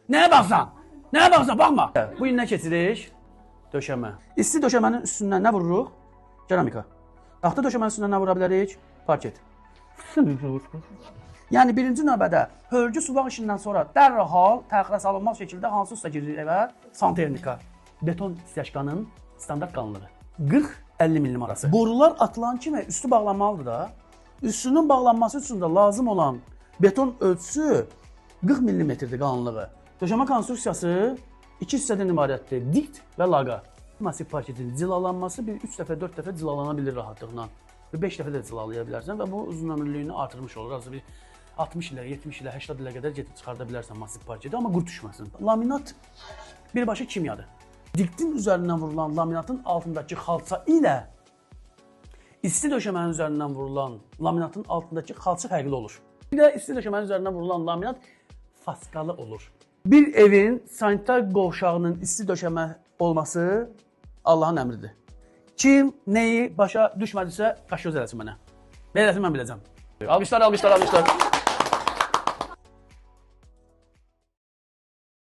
Nəyə baxsan? Nəyə baxsan? Baxma. Bu gün nə keçirik? Döşəmə. İsti döşəmənin üstündən nə vururuq? Keramika. Taxta döşəmənin üstündən nə vura bilərik? Parket. Yəni birinci növbədə hörgü suvaq işindən sonra dərhal təxirə salınmaz şəkildə hansı usta girir evə? Santexnika. Beton istəşkanın standart qalınlığı 40-50 mm arası. Borular atılan kimi üstü bağlanmalıdır da. Üstünün bağlanması üçün də lazım olan beton ölçüsü 40 mm-dir qalınlığı. Döşəmə konstruksiyası 2 hissədən ibarətdir. Dikt və laqa. Massiv parketin cilalanması bir 3 dəfə, 4 dəfə cilalana bilir rahatlıqla. Və 5 dəfə də cilalaya bilərsən və bu uzun ömürlüyünü artırmış olur. Azı bir 60 ilə, 70 ilə, 80 ilə qədər gedib çıxarda bilərsən massiv parketi, amma qurd düşməsin. Laminat birbaşa kimyadır. Diktin üzərindən vurulan laminatın altındakı xalça ilə isti döşəmənin üzərindən vurulan laminatın altındakı xalça fərqli olur. Bir də isti döşəmənin üzərindən vurulan laminat faskalı olur. Bir evin sanitar qovşağının isti döşəmə olması Allahın əmridir. Kim nəyi başa düşmədisə qaş göz eləsin mənə. Beləsin mən biləcəm. Alqışlar, alqışlar, alqışlar.